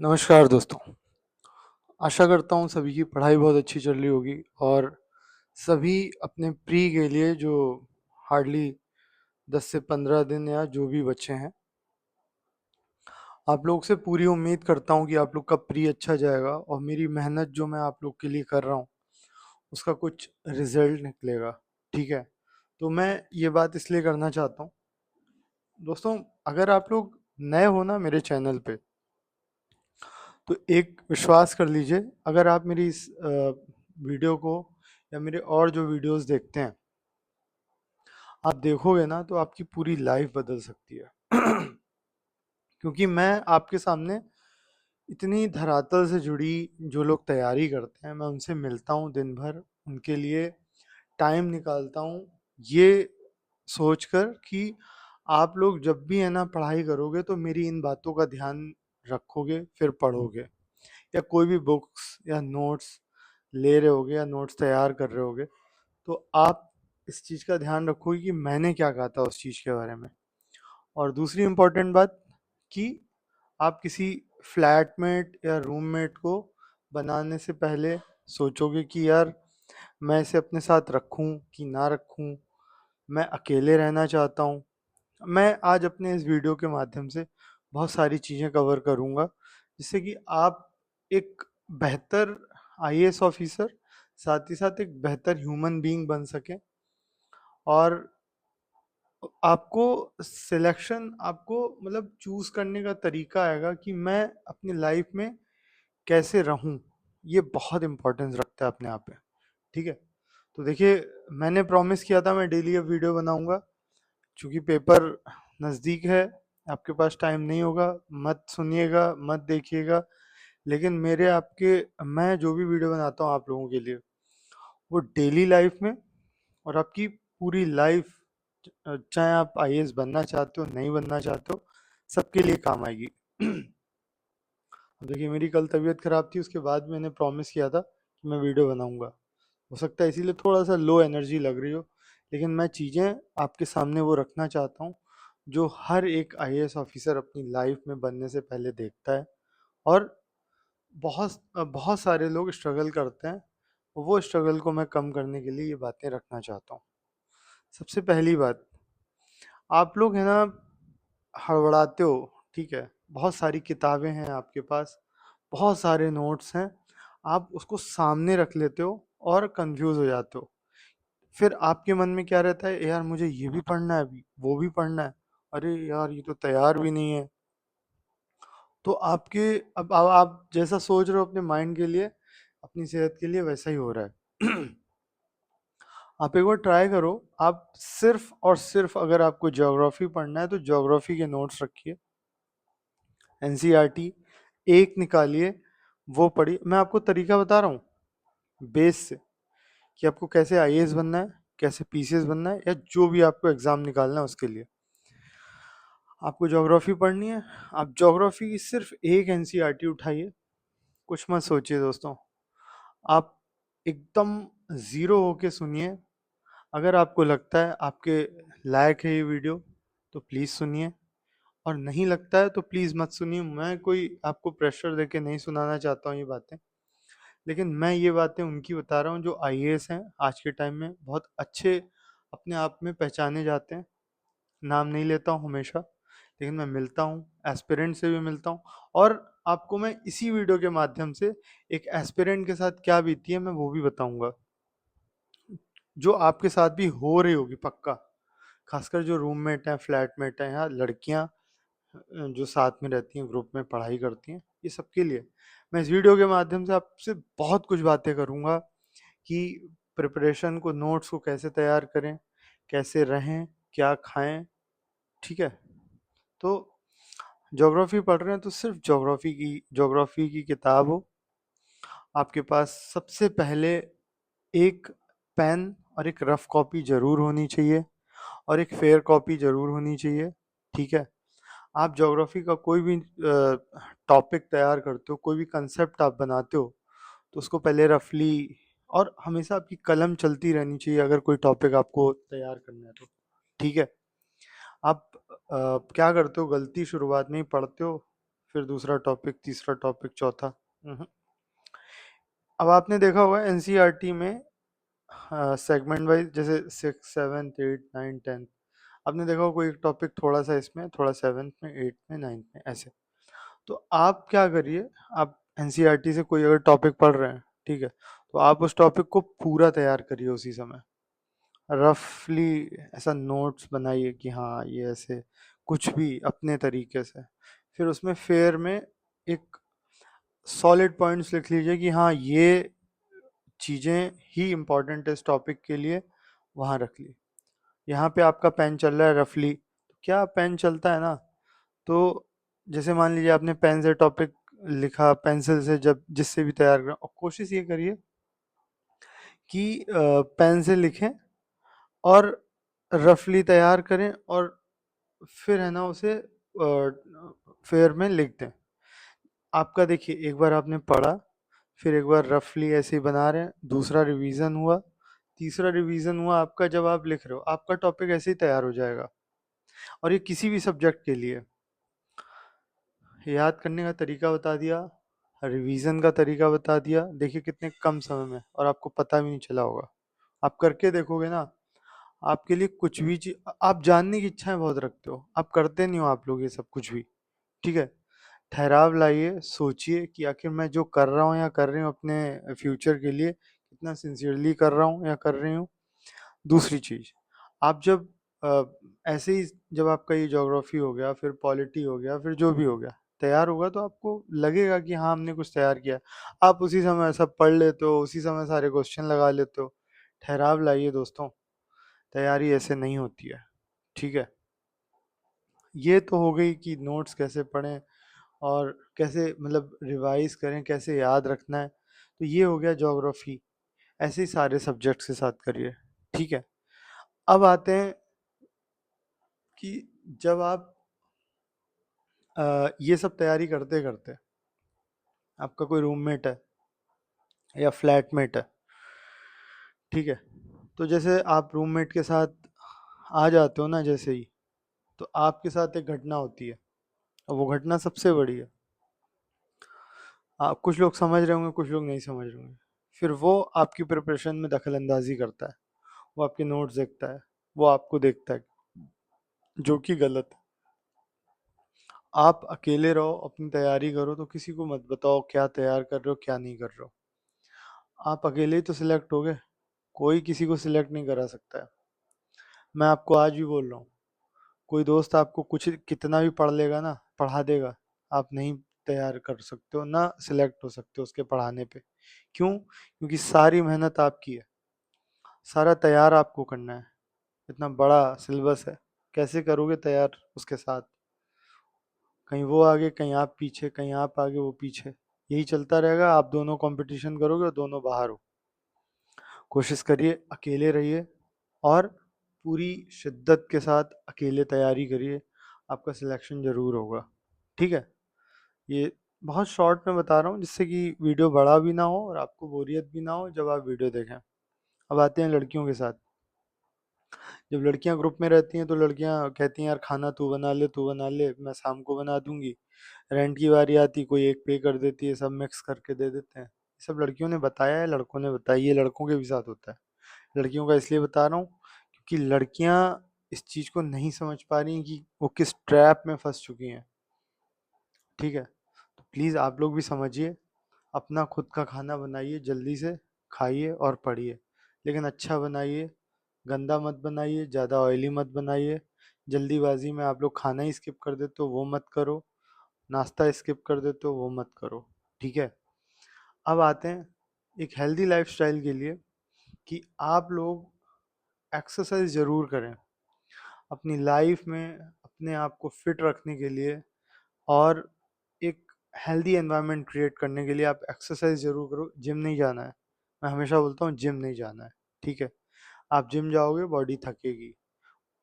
नमस्कार दोस्तों। आशा करता हूँ सभी की पढ़ाई बहुत अच्छी चल रही होगी और सभी अपने प्री के लिए जो हार्डली 10 से 15 दिन या जो भी बचे हैं, आप लोग से पूरी उम्मीद करता हूँ कि आप लोग का प्री अच्छा जाएगा और मेरी मेहनत जो मैं आप लोग के लिए कर रहा हूँ उसका कुछ रिजल्ट निकलेगा। ठीक है, तो मैं ये बात इसलिए करना चाहता हूँ दोस्तों, अगर आप लोग नए हो ना मेरे चैनल पे, तो एक विश्वास कर लीजिए, अगर आप मेरी इस वीडियो को या मेरे और जो वीडियोस देखते हैं, आप देखोगे ना तो आपकी पूरी लाइफ बदल सकती है। क्योंकि मैं आपके सामने इतनी धरातल से जुड़ी जो लोग तैयारी करते हैं, मैं उनसे मिलता हूँ दिन भर, उनके लिए टाइम निकालता हूँ, ये सोचकर कि आप लोग जब भी है ना पढ़ाई करोगे तो मेरी इन बातों का ध्यान रखोगे, फिर पढ़ोगे या कोई भी बुक्स या नोट्स ले रहे होगे या नोट्स तैयार कर रहे होगे, तो आप इस चीज़ का ध्यान रखोगे कि मैंने क्या कहा था उस चीज़ के बारे में। और दूसरी इम्पोर्टेंट बात कि आप किसी फ्लैटमेट या रूममेट को बनाने से पहले सोचोगे कि यार मैं इसे अपने साथ रखूं कि ना रखूं, मैं अकेले रहना चाहता हूं। मैं आज अपने इस वीडियो के माध्यम से बहुत सारी चीज़ें कवर करूंगा जिससे कि आप एक बेहतर आईएएस ऑफिसर, साथ ही साथ एक बेहतर ह्यूमन बीइंग बन सकें। और आपको सिलेक्शन, आपको मतलब चूज करने का तरीका आएगा कि मैं अपनी लाइफ में कैसे रहूं, ये बहुत इंपॉर्टेंस रखता है अपने आप पे। ठीक है, तो देखिए, मैंने प्रॉमिस किया था मैं डेली अब वीडियो बनाऊंगा। चूंकि पेपर नज़दीक है, आपके पास टाइम नहीं होगा, मत सुनिएगा, मत देखिएगा, लेकिन मेरे आपके मैं जो भी वीडियो बनाता हूँ आप लोगों के लिए, वो डेली लाइफ में और आपकी पूरी लाइफ, चाहे आप आईएएस बनना चाहते हो नहीं बनना चाहते हो, सबके लिए काम आएगी। अब देखिए, मेरी कल तबीयत खराब थी, उसके बाद मैंने प्रॉमिस किया था कि मैं वीडियो बनाऊंगा। हो सकता है इसीलिए थोड़ा सा लो एनर्जी लग रही हो, लेकिन मैं चीज़ें आपके सामने वो रखना चाहता हूँ जो हर एक आईएएस ऑफिसर अपनी लाइफ में बनने से पहले देखता है। और बहुत बहुत सारे लोग स्ट्रगल करते हैं, वो स्ट्रगल को मैं कम करने के लिए ये बातें रखना चाहता हूँ। सबसे पहली बात, आप लोग है ना हड़बड़ाते हो। ठीक है, बहुत सारी किताबें हैं आपके पास, बहुत सारे नोट्स हैं, आप उसको सामने रख लेते हो और कंफ्यूज हो जाते हो। फिर आपके मन में क्या रहता है, यार मुझे ये भी पढ़ना है, अभी वो भी पढ़ना है, अरे यार ये तो तैयार भी नहीं है। तो आपके अब आप जैसा सोच रहे हो अपने माइंड के लिए, अपनी सेहत के लिए, वैसा ही हो रहा है। आप एक बार ट्राई करो, आप सिर्फ और सिर्फ अगर आपको ज्योग्राफी पढ़ना है तो ज्योग्राफी के नोट्स रखिए, एनसीईआरटी एक निकालिए, वो पढ़िए। मैं आपको तरीका बता रहा हूँ बेस से कि आपको कैसे आईएएस बनना है, कैसे पीसीएस बनना है, या जो भी आपको एग्जाम निकालना है उसके लिए आपको ज्योग्राफी पढ़नी है। आप ज्योग्राफी की सिर्फ एक एनसीईआरटी उठाइए, कुछ मत सोचिए दोस्तों, आप एकदम ज़ीरो होके सुनिए। अगर आपको लगता है आपके लायक है ये वीडियो तो प्लीज़ सुनिए, और नहीं लगता है तो प्लीज़ मत सुनिए। मैं कोई आपको प्रेशर देके नहीं सुनाना चाहता हूँ ये बातें, लेकिन मैं ये बातें उनकी बता रहा हूँ जो आईएएस हैं आज के टाइम में, बहुत अच्छे अपने आप में पहचाने जाते हैं। नाम नहीं लेता हूँ हमेशा, लेकिन मैं मिलता हूँ, एस्पिरेंट से भी मिलता हूँ, और आपको मैं इसी वीडियो के माध्यम से एक एस्पिरेंट के साथ क्या बीती है मैं वो भी बताऊंगा, जो आपके साथ भी हो रही होगी पक्का। खासकर जो रूममेट हैं, फ्लैटमेट हैं, या लड़कियां जो साथ में रहती हैं, ग्रुप में पढ़ाई करती हैं, ये सबके लिए मैं इस वीडियो के माध्यम से आपसे बहुत कुछ बातें करूंगा कि प्रिपरेशन को, नोट्स को कैसे तैयार करें, कैसे रहें, क्या खाएं। ठीक है, तो ज्योग्राफी पढ़ रहे हैं तो सिर्फ ज्योग्राफी की किताब हो आपके पास। सबसे पहले एक पेन और एक रफ कॉपी जरूर होनी चाहिए, और एक फेयर कॉपी जरूर होनी चाहिए। ठीक है, आप ज्योग्राफी का कोई भी टॉपिक तैयार करते हो, कोई भी कंसेप्ट आप बनाते हो, तो उसको पहले रफली, और हमेशा आपकी कलम चलती रहनी चाहिए अगर कोई टॉपिक आपको तैयार करना है तो। ठीक है, आप क्या करते हो, गलती शुरुआत में ही पढ़ते हो, फिर दूसरा टॉपिक, तीसरा टॉपिक, चौथा। अब आपने देखा होगा एनसीईआरटी में सेगमेंट वाइज, जैसे 6, 7, 8, 9, 10, आपने देखा होगा कोई एक टॉपिक थोड़ा सा इसमें, थोड़ा 7th में, 8th में, 9th में, ऐसे। तो आप क्या करिए, आप एनसीईआरटी से कोई अगर टॉपिक पढ़ रहे हैं, ठीक है, तो आप उस टॉपिक को पूरा तैयार करिए उसी समय, रफली ऐसा नोट्स बनाइए कि हाँ ये ऐसे, कुछ भी अपने तरीके से। फिर उसमें फेयर में एक सॉलिड पॉइंट्स लिख लीजिए कि हाँ ये चीज़ें ही इम्पोर्टेंट है इस टॉपिक के लिए, वहाँ रख ली। यहाँ पे आपका पेन चल रहा है रफली, क्या पेन चलता है ना, तो जैसे मान लीजिए आपने पेन से टॉपिक लिखा, पेंसिल से जब जिससे भी तैयार करें, और कोशिश ये करिए कि पेन से लिखें और रफली तैयार करें, और फिर है ना उसे फेयर में लिख दें। आपका देखिए, एक बार आपने पढ़ा, फिर एक बार रफली ऐसे ही बना रहे हैं, दूसरा रिवीजन हुआ, तीसरा रिवीजन हुआ आपका, जब आप लिख रहे हो आपका टॉपिक ऐसे ही तैयार हो जाएगा। और ये किसी भी सब्जेक्ट के लिए, याद करने का तरीका बता दिया, रिवीजन का तरीका बता दिया, देखिए कितने कम समय में, और आपको पता भी नहीं चला होगा। आप करके देखोगे ना, आपके लिए कुछ भी चीज, आप जानने की इच्छाएं बहुत रखते हो, आप करते नहीं हो आप लोग ये सब कुछ भी, ठीक है। ठहराव लाइए, सोचिए कि आखिर मैं जो कर रहा हूँ या कर रही हूँ अपने फ्यूचर के लिए, कितना सिंसियरली कर रहा हूँ या कर रही हूँ। दूसरी चीज, आप जब अ, ऐसे ही, जब आपका ये ज्योग्राफी हो गया, फिर पॉलिटी हो गया, फिर जो भी हो गया तैयार होगा, तो आपको लगेगा कि हाँ हमने कुछ तैयार किया। आप उसी समय सब पढ़ लेते हो, उसी समय सारे क्वेश्चन लगा लेते हो। ठहराव लाइए दोस्तों, तैयारी ऐसे नहीं होती है, ठीक है। ये तो हो गई कि नोट्स कैसे पढ़ें और कैसे मतलब रिवाइज करें, कैसे याद रखना है, तो ये हो गया ज्योग्राफी। ऐसे ही सारे सब्जेक्ट्स के साथ करिए, ठीक है। अब आते हैं कि जब आप ये सब तैयारी करते करते, आपका कोई रूममेट है या फ्लैटमेट है, ठीक है, तो जैसे आप रूममेट के साथ आ जाते हो ना जैसे ही, तो आपके साथ एक घटना होती है, और वो घटना सबसे बड़ी है। आप, कुछ लोग समझ रहे होंगे, कुछ लोग नहीं समझ रहे होंगे। फिर वो आपकी प्रिपरेशन में दखल अंदाजी करता है, वो आपके नोट्स देखता है, वो आपको देखता है, जो कि गलत है। आप अकेले रहो, अपनी तैयारी करो, तो किसी को मत बताओ क्या तैयार कर रहे हो क्या नहीं कर रहे हो। आप अकेले ही तो सिलेक्ट हो गए, कोई किसी को सिलेक्ट नहीं करा सकता है। मैं आपको आज भी बोल रहा हूँ, कोई दोस्त आपको कुछ कितना भी पढ़ लेगा ना, पढ़ा देगा, आप नहीं तैयार कर सकते हो ना, सिलेक्ट हो सकते हो उसके पढ़ाने पे। क्यों? क्योंकि सारी मेहनत आपकी है, सारा तैयार आपको करना है, इतना बड़ा सिलेबस है, कैसे करोगे तैयार उसके साथ? कहीं वो आगे, कहीं आप पीछे, कहीं आप आगे वो पीछे, यही चलता रहेगा। आप दोनों कंपटीशन करोगे और दोनों बाहर हो। कोशिश करिए अकेले रहिए, और पूरी शिद्दत के साथ अकेले तैयारी करिए, आपका सिलेक्शन ज़रूर होगा, ठीक है। ये बहुत शॉर्ट में बता रहा हूँ, जिससे कि वीडियो बड़ा भी ना हो और आपको बोरियत भी ना हो जब आप वीडियो देखें। अब आते हैं लड़कियों के साथ। जब लड़कियां ग्रुप में रहती हैं, तो लड़कियां कहती हैं यार खाना तू बना ले, तू बना ले, मैं शाम को बना दूंगी। रेंट की बारी आती, कोई एक पे कर देती है, सब मिक्स करके दे देते हैं। ये सब लड़कियों ने बताया है, लड़कों ने बताया, ये लड़कों के भी साथ होता है। लड़कियों का इसलिए बता रहा हूँ क्योंकि लड़कियां इस चीज़ को नहीं समझ पा रही हैं कि वो किस ट्रैप में फंस चुकी हैं, ठीक है। तो प्लीज़ आप लोग भी समझिए, अपना खुद का खाना बनाइए, जल्दी से खाइए और पढ़िए, लेकिन अच्छा बनाइए, गंदा मत बनाइए, ज़्यादा ऑयली मत बनाइए। जल्दीबाजी में आप लोग खाना ही स्किप कर देते हो, वो मत करो। नाश्ता स्किप कर देते हो, वो मत करो, ठीक है। अब आते हैं एक हेल्दी लाइफस्टाइल के लिए, कि आप लोग एक्सरसाइज ज़रूर करें अपनी लाइफ में, अपने आप को फिट रखने के लिए, और एक हेल्दी एनवायरनमेंट क्रिएट करने के लिए आप एक्सरसाइज ज़रूर करो। जिम नहीं जाना है, मैं हमेशा बोलता हूँ जिम नहीं जाना है, ठीक है। आप जिम जाओगे, बॉडी थकेगी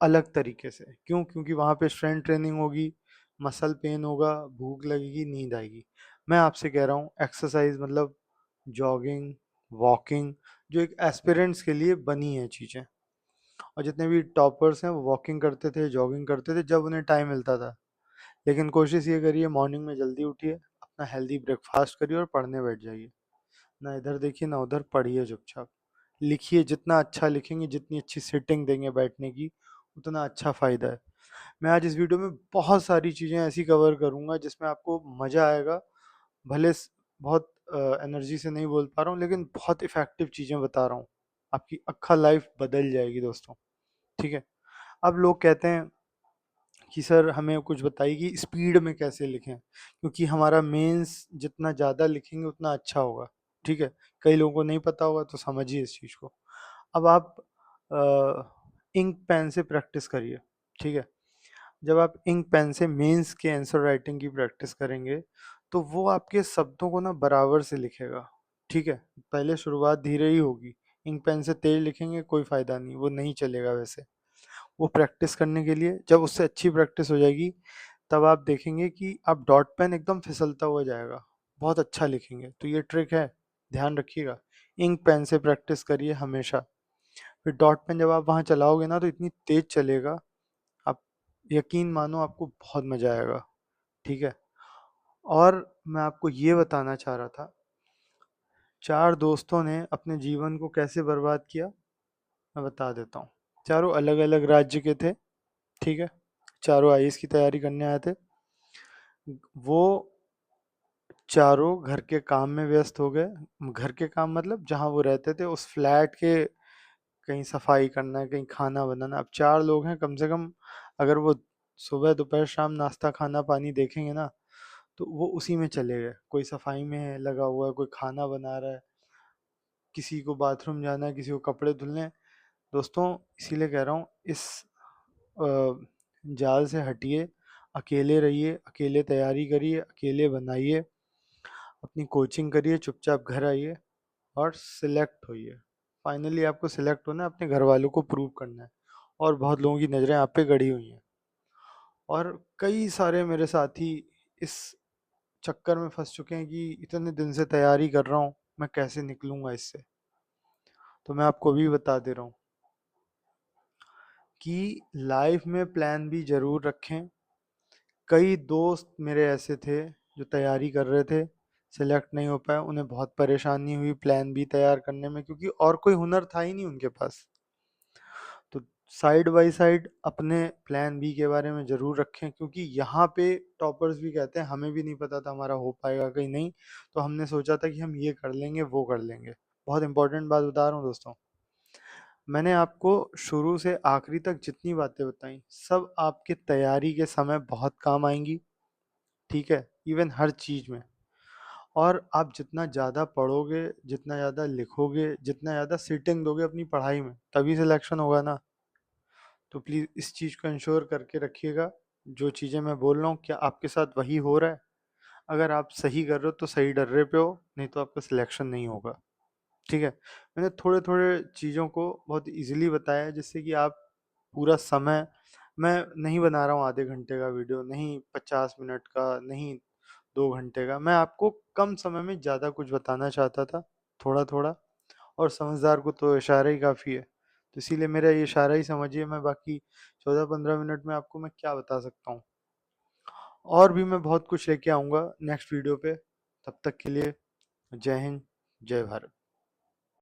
अलग तरीके से। क्यों? क्योंकि वहाँ पे स्ट्रेंथ ट्रेनिंग होगी, मसल पेन होगा, भूख लगेगी, नींद आएगी। मैं आपसे कह रहा हूँ एक्सरसाइज मतलब जॉगिंग, वॉकिंग, जो एक एस्पिरेंट्स के लिए बनी है चीज़ें। और जितने भी टॉपर्स हैं वो वॉकिंग करते थे, जॉगिंग करते थे जब उन्हें टाइम मिलता था। लेकिन कोशिश ये करिए मॉर्निंग में जल्दी उठिए, अपना हेल्दी ब्रेकफास्ट करिए और पढ़ने बैठ जाइए। ना इधर देखिए ना उधर, पढ़िए चुपचाप। लिखिए, जितना अच्छा लिखेंगे, जितनी अच्छी सिटिंग देंगे बैठने की, उतना अच्छा फ़ायदा है। मैं आज इस वीडियो में बहुत सारी चीज़ें ऐसी कवर करूँगा जिसमें आपको मज़ा आएगा। भले बहुत एनर्जी से नहीं बोल पा रहा हूँ, लेकिन बहुत इफ़ेक्टिव चीज़ें बता रहा हूँ। आपकी अक्खा लाइफ बदल जाएगी दोस्तों। ठीक है। अब लोग कहते हैं कि सर हमें कुछ बताइए कि स्पीड में कैसे लिखें, क्योंकि हमारा मेंस जितना ज़्यादा लिखेंगे उतना अच्छा होगा। ठीक है। कई लोगों को नहीं पता होगा, तो समझिए इस चीज़ को। अब आप इंक पेन से प्रैक्टिस करिए। ठीक है। जब आप इंक पेन से मेंस के आंसर राइटिंग की प्रैक्टिस करेंगे, तो वो आपके शब्दों को ना बराबर से लिखेगा। ठीक है। पहले शुरुआत धीरे ही होगी। इंक पेन से तेज लिखेंगे कोई फ़ायदा नहीं, वो नहीं चलेगा वैसे। वो प्रैक्टिस करने के लिए, जब उससे अच्छी प्रैक्टिस हो जाएगी, तब आप देखेंगे कि आप डॉट पेन एकदम फिसलता हुआ जाएगा, बहुत अच्छा लिखेंगे। तो ये ट्रिक है, ध्यान रखिएगा। इंक पेन से प्रैक्टिस करिए हमेशा। फिर डॉट पेन जब आप वहाँ चलाओगे ना, तो इतनी तेज चलेगा, आप यकीन मानो आपको बहुत मज़ा आएगा। ठीक है। और मैं आपको ये बताना चाह रहा था, 4 दोस्तों ने अपने जीवन को कैसे बर्बाद किया, मैं बता देता हूँ। चारों अलग-अलग राज्य के थे। ठीक है। चारों आईएएस की तैयारी करने आए थे। वो चारों घर के काम में व्यस्त हो गए। घर के काम मतलब जहाँ वो रहते थे उस फ्लैट के, कहीं सफाई करना है, कहीं खाना बनाना। अब 4 लोग हैं कम से कम, अगर वो सुबह दोपहर शाम नाश्ता खाना पानी देखेंगे ना, तो वो उसी में चले गए। कोई सफाई में है लगा हुआ है, कोई खाना बना रहा है, किसी को बाथरूम जाना है, किसी को कपड़े धुलने हैं। दोस्तों, इसीलिए कह रहा हूँ, इस अ, जाल से हटिए, अकेले रहिए, अकेले तैयारी करिए, अकेले बनाइए, अपनी कोचिंग करिए, चुपचाप घर आइए और सिलेक्ट होइए। फाइनली आपको सिलेक्ट होना है, अपने घर वालों को प्रूव करना है, और बहुत लोगों की नज़रें आप पे गड़ी हुई हैं। और कई सारे मेरे साथी इस चक्कर में फंस चुके हैं कि इतने दिन से तैयारी कर रहा हूँ, मैं कैसे निकलूंगा इससे। तो मैं आपको भी बता दे रहा हूँ कि लाइफ में प्लान भी ज़रूर रखें। कई दोस्त मेरे ऐसे थे जो तैयारी कर रहे थे, सिलेक्ट नहीं हो पाए, उन्हें बहुत परेशानी हुई प्लान बी तैयार करने में, क्योंकि और कोई हुनर था ही नहीं उनके पास। तो साइड बाय साइड अपने प्लान बी के बारे में ज़रूर रखें, क्योंकि यहाँ पे टॉपर्स भी कहते हैं हमें भी नहीं पता था हमारा हो पाएगा कहीं नहीं, तो हमने सोचा था कि हम ये कर लेंगे वो कर लेंगे। बहुत इंपॉर्टेंट बात बता रहा हूँ दोस्तों। मैंने आपको शुरू से आखिरी तक जितनी बातें बताई, सब आपके तैयारी के समय बहुत काम आएंगी। ठीक है। इवन हर चीज़ में। और आप जितना ज़्यादा पढ़ोगे, जितना ज़्यादा लिखोगे, जितना ज़्यादा सीटिंग दोगे अपनी पढ़ाई में, तभी सिलेक्शन होगा ना। तो प्लीज़ इस चीज़ को इंश्योर करके रखिएगा, जो चीज़ें मैं बोल रहा हूँ क्या आपके साथ वही हो रहा है। अगर आप सही कर रहे हो तो सही डर्रे पे हो, नहीं तो आपका सिलेक्शन नहीं होगा। ठीक है। मैंने थोड़े थोड़े चीज़ों को बहुत इजीली बताया है, जिससे कि आप पूरा समय, मैं नहीं बना रहा हूँ आधे घंटे का वीडियो, नहीं 50 मिनट का, नहीं 2 घंटे का। मैं आपको कम समय में ज़्यादा कुछ बताना चाहता था, थोड़ा थोड़ा। और समझदार को तो इशारा ही काफ़ी है, तो इसीलिए मेरा ये इशारा ही समझिए। मैं बाकी 14-15 मिनट में आपको मैं क्या बता सकता हूँ। और भी मैं बहुत कुछ लेके आऊँगा नेक्स्ट वीडियो पे। तब तक के लिए जय हिंद, जय भारत।